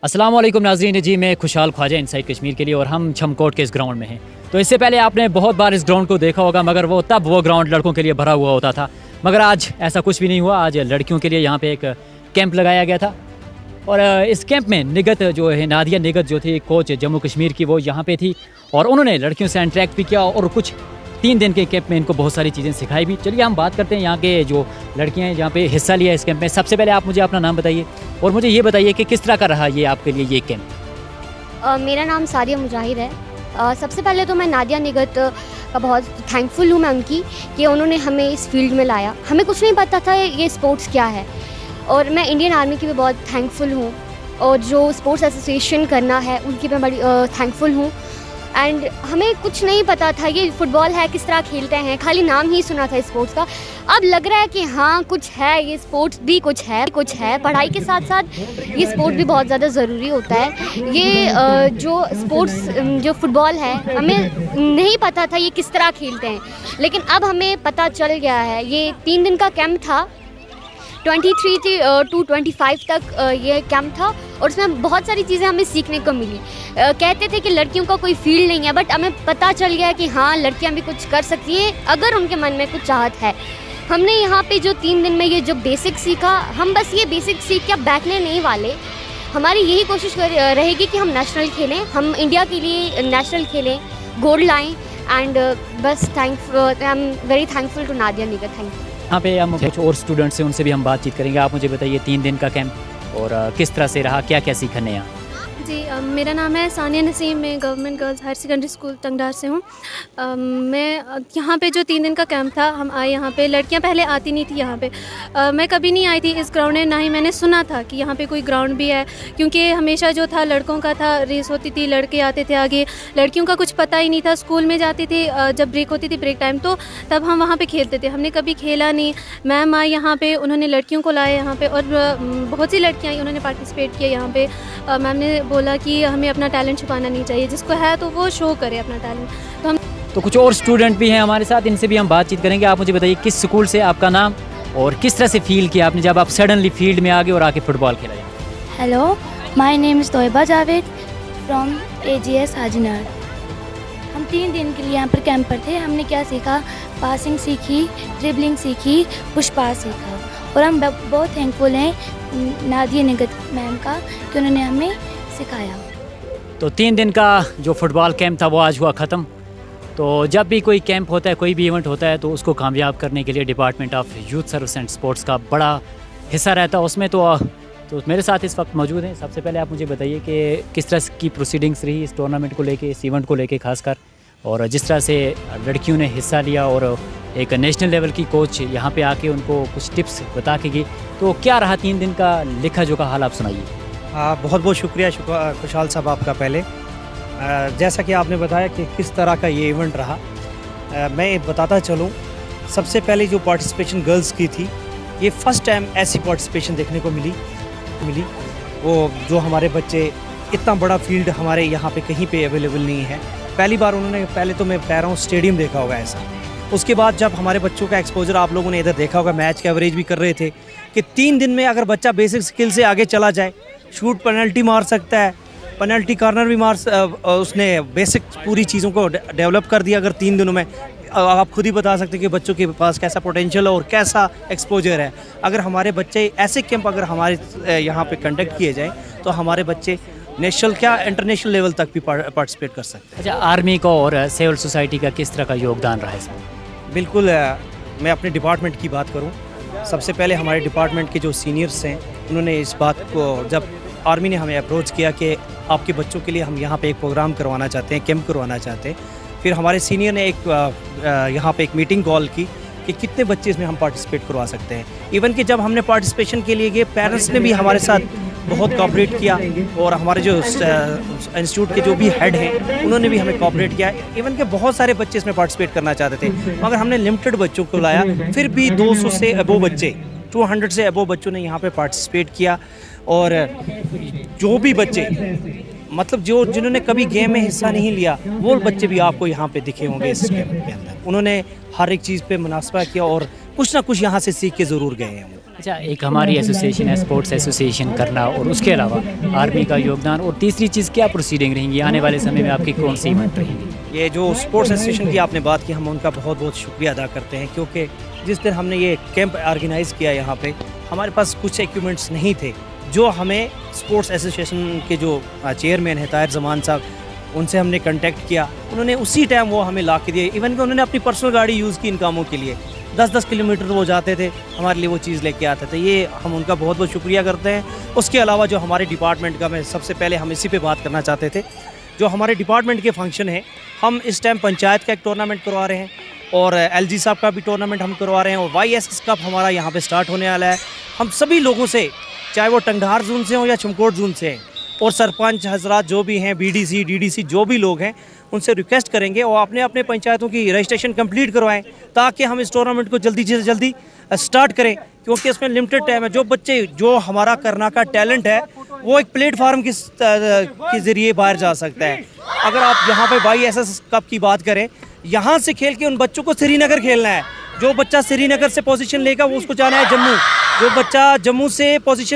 अस्सलाम वालेकुम नाज़रीन जी, मैं खुशहाल ख्वाजा इनसाइड कश्मीर के लिए और हम छमकोट के इस ग्राउंड में हैं। तो इससे पहले आपने बहुत बार इस ग्राउंड को देखा होगा, मगर वो ग्राउंड लड़कों के लिए भरा हुआ होता था। मगर आज ऐसा कुछ भी नहीं हुआ। आज लड़कियों के लिए यहाँ पे एक कैंप लगाया गया था और इस कैंप में निगत जो है, नादिया निगत जो थी कोच जम्मू कश्मीर की, वो यहाँ पे थी और उन्होंने लड़कियों से इंटरेक्ट भी किया और कुछ 3 दिन के कैंप में इनको बहुत सारी चीज़ें सिखाई भी। चलिए हम बात करते हैं यहाँ के जो लड़कियाँ हैं जहाँ पे हिस्सा लिया इस कैंप में। सबसे पहले आप मुझे अपना नाम बताइए और मुझे ये बताइए कि किस तरह का रहा ये आपके लिए ये कैंप। मेरा नाम सारिया मुजाहिद है। सबसे पहले तो मैं नादिया निगत का बहुत थैंकफुल हूँ मैं उनकी कि उन्होंने हमें इस फील्ड में लाया। हमें कुछ नहीं पता था ये स्पोर्ट्स क्या है और मैं इंडियन आर्मी की भी बहुत थैंकफुल हूँ और जो स्पोर्ट्स एसोसिएशन करना है उनकी मैं बड़ी थैंकफुल हूँ। एंड हमें कुछ नहीं पता था ये फुटबॉल है, किस तरह खेलते हैं, खाली नाम ही सुना था स्पोर्ट्स का। अब लग रहा है कि हाँ कुछ है, ये स्पोर्ट्स भी कुछ है। पढ़ाई के साथ साथ ये स्पोर्ट भी बहुत ज़्यादा ज़रूरी होता है। ये जो स्पोर्ट्स जो फुटबॉल है हमें नहीं पता था ये किस तरह खेलते हैं, लेकिन अब हमें पता चल गया है। ये 3 दिन का कैंप था, 23 to 25 तक ये कैंप था और उसमें बहुत सारी चीज़ें हमें सीखने को मिली। कहते थे कि लड़कियों का कोई फील्ड नहीं है, बट हमें पता चल गया कि हाँ लड़कियां भी कुछ कर सकती हैं अगर उनके मन में कुछ चाहत है। हमने यहाँ पे जो 3 दिन में ये जो बेसिक सीखा, हम बस ये बेसिक सीख के बैठने नहीं वाले। हमारी यही कोशिश रहेगी कि हम नेशनल खेलें, हम इंडिया के लिए नेशनल खेलें, गोल्ड लाएँ। एंड बस I am very thankful to Nadia Nighat. Thank you. यहाँ पे हम कुछ और स्टूडेंट्स हैं, उनसे भी हम बातचीत करेंगे। आप मुझे बताइए 3 दिन का कैंप और किस तरह से रहा, क्या क्या सीखा नया। जी, मेरा नाम है सानिया नसीम, मैं government girls higher secondary school Tangdar से हूँ। मैं यहाँ पे जो 3 दिन का कैंप था, हम आए यहाँ पे। लड़कियाँ पहले आती नहीं थी यहाँ पे। मैं कभी नहीं आई थी इस ग्राउंड में, ना ही मैंने सुना था कि यहाँ पे कोई ग्राउंड भी है, क्योंकि हमेशा जो था लड़कों का था, रेस होती थी, लड़के आते थे आगे, लड़कियों का कुछ पता ही नहीं था। स्कूल में जाते थे जब ब्रेक होती थी, ब्रेक टाइम, तो तब हम वहाँ पर खेलते थे, हमने कभी खेला नहीं। मैम आई यहाँ पर, उन्होंने लड़कियों को लाया यहाँ पर और बहुत सी लड़कियाँ आई, उन्होंने पार्टिसिपेट किया यहाँ पर। मैम ने बोला कि हमें अपना टैलेंट छुपाना नहीं चाहिए, जिसको है तो वो शो करे अपना टैलेंट। तो हम तो कुछ और स्टूडेंट भी हैं हमारे साथ, इनसे भी हम बातचीत करेंगे। आप मुझे बताइए किस स्कूल से, आपका नाम और किस तरह से फील किया आपने जब आप सडनली फील्ड में आ गए और आके फुटबॉल खेला जाए। Hello, my name is Taiba Javed from AGS हाजीनार। हम 3 दिन के लिए यहाँ पर कैंप पर थे। हमने क्या सीखा? पासिंग सीखी, ड्रिबलिंग सीखी, पुश पास सीखा और हम बहुत थैंकफुल हैं नादिया निगत मैम का कि उन्होंने हमें सिखाया। तो 3 दिन का जो फुटबॉल कैंप था वो आज हुआ ख़त्म। तो जब भी कोई कैंप होता है, कोई भी इवेंट होता है, तो उसको कामयाब करने के लिए department of youth service and sports का बड़ा हिस्सा रहता है उसमें। तो मेरे साथ इस वक्त मौजूद हैं। सबसे पहले आप मुझे बताइए कि किस तरह की प्रोसीडिंग्स रही इस टूर्नामेंट को लेके, इस इवेंट को लेके खासकर, और जिस तरह से लड़कियों ने हिस्सा लिया और एक नेशनल लेवल की कोच यहाँ पे आके उनको कुछ टिप्स बता के गई। तो क्या रहा 3 दिन का लिखा जो का हाल, आप सुनाइए। बहुत बहुत शुक्रिया खुशहाल साहब आपका। पहले जैसा कि आपने बताया कि किस तरह का ये इवेंट रहा, मैं बताता चलूँ। सबसे पहले जो पार्टिसिपेशन गर्ल्स की थी, ये फर्स्ट टाइम ऐसी पार्टिसिपेशन देखने को मिली। वो जो हमारे बच्चे, इतना बड़ा फील्ड हमारे यहाँ पे कहीं पे अवेलेबल नहीं है। पहली बार उन्होंने, पहले तो मैं कह रहा हूँ, स्टेडियम देखा होगा ऐसा। उसके बाद जब हमारे बच्चों का एक्सपोजर आप लोगों ने इधर देखा होगा, मैच कवरेज भी कर रहे थे कि 3 दिन में अगर बच्चा बेसिक स्किल से आगे चला जाए, शूट पेनल्टी मार सकता है, पेनल्टी कॉर्नर भी उसने बेसिक पूरी चीज़ों को डेवलप कर दिया। अगर 3 दिनों में आप खुद ही बता सकते हैं कि बच्चों के पास कैसा पोटेंशियल है और कैसा एक्सपोजर है। अगर हमारे बच्चे ऐसे कैंप अगर हमारे यहाँ पे कंडक्ट किए जाएँ तो हमारे बच्चे नेशनल क्या इंटरनेशनल लेवल तक भी पार्टिसिपेट कर सकते हैं। अच्छा, आर्मी का और सिविल सोसाइटी का किस तरह का योगदान रहा इसमें? बिल्कुल, मैं अपने डिपार्टमेंट की बात करूं, सबसे पहले हमारे डिपार्टमेंट के जो सीनियर्स हैं, उन्होंने इस बात को, जब आर्मी ने हमें अप्रोच किया कि आपके बच्चों के लिए हम यहाँ पे एक प्रोग्राम करवाना चाहते हैं, कैंप करवाना चाहते हैं, फिर हमारे सीनियर ने यहाँ पे एक मीटिंग कॉल की कि कितने बच्चे इसमें हम पार्टिसिपेट करवा सकते हैं। इवन कि जब हमने पार्टिसिपेशन के लिए गए, पेरेंट्स ने भी हमारे साथ बहुत कोऑपरेट किया और हमारे जो इंस्टीट्यूट के जो भी हेड हैं उन्होंने भी हमें कोऑपरेट किया। इवन कि बहुत सारे बच्चे इसमें पार्टिसिपेट करना चाहते थे, मगर हमने लिमिटेड बच्चों को लाया। फिर भी 200 से अबो बच्चे, 200 से अबो बच्चों ने यहाँ पे पार्टिसिपेट किया। और जो भी बच्चे, मतलब जो जिन्होंने कभी गेम में हिस्सा नहीं लिया, वो बच्चे भी आपको यहाँ पे दिखे होंगे इस कैंप के अंदर। उन्होंने हर एक चीज़ पे मुनासबा किया और कुछ ना कुछ यहाँ से सीख के ज़रूर गए हैं। अच्छा, एक हमारी एसोसिएशन है स्पोर्ट्स एसोसिएशन करना, और उसके अलावा आर्मी का योगदान, और तीसरी चीज़ क्या प्रोसीडिंग रहेंगी आने वाले समय में आपकी, कौन सी इवेंट रहेंगी? ये जो स्पोर्ट्स एसोसिएशन की आपने बात की, हम उनका बहुत बहुत शुक्रिया अदा करते हैं, क्योंकि जिस दिन हमने ये कैंप ऑर्गेनाइज़ किया यहाँ पे, हमारे पास कुछ इक्विपमेंट्स नहीं थे, जो हमें स्पोर्ट्स एसोसिएशन के जो चेयरमैन हैं ताहिर जमान साहब, उनसे हमने कांटेक्ट किया, उन्होंने उसी टाइम वो हमें ला के दिए। इवन कि उन्होंने अपनी पर्सनल गाड़ी यूज़ की इन कामों के लिए, 10-10 किलोमीटर वो जाते थे, हमारे लिए वो चीज़ लेके आते थे। ये हम उनका बहुत बहुत शुक्रिया करते हैं। उसके अलावा जो हमारे डिपार्टमेंट का, मैं सबसे पहले हम इसी पे बात करना चाहते थे, जो हमारे डिपार्टमेंट के फंक्शन हैं, हम इस टाइम पंचायत का एक टूर्नामेंट करवा रहे हैं, और LG साहब का भी टूर्नामेंट हम करवा रहे हैं, और YSS कप हमारा यहाँ पे स्टार्ट होने वाला है। हम सभी लोगों से, चाहे वो टंगधार जोन से हो या चमकोट जोन से हैं, और सरपंच हजरात जो भी हैं, BDC DDC जो भी लोग हैं, उनसे रिक्वेस्ट करेंगे और अपने अपने पंचायतों की रजिस्ट्रेशन कंप्लीट करवाएं, ताकि हम इस टूर्नामेंट को जल्दी से जल्दी स्टार्ट करें, क्योंकि इसमें लिमिटेड टाइम है। जो बच्चे, जो हमारा करना का टैलेंट है, वो एक प्लेटफार्म के ज़रिए बाहर जा सकता है। अगर आप यहाँ पे YSS कप की बात करें, यहाँ से खेल के उन बच्चों को श्रीनगर खेलना है। जो बच्चा श्रीनगर से पोजीशन लेगा वो उसको जाना है जम्मू, जो बच्चा जम्मू से पोजीशन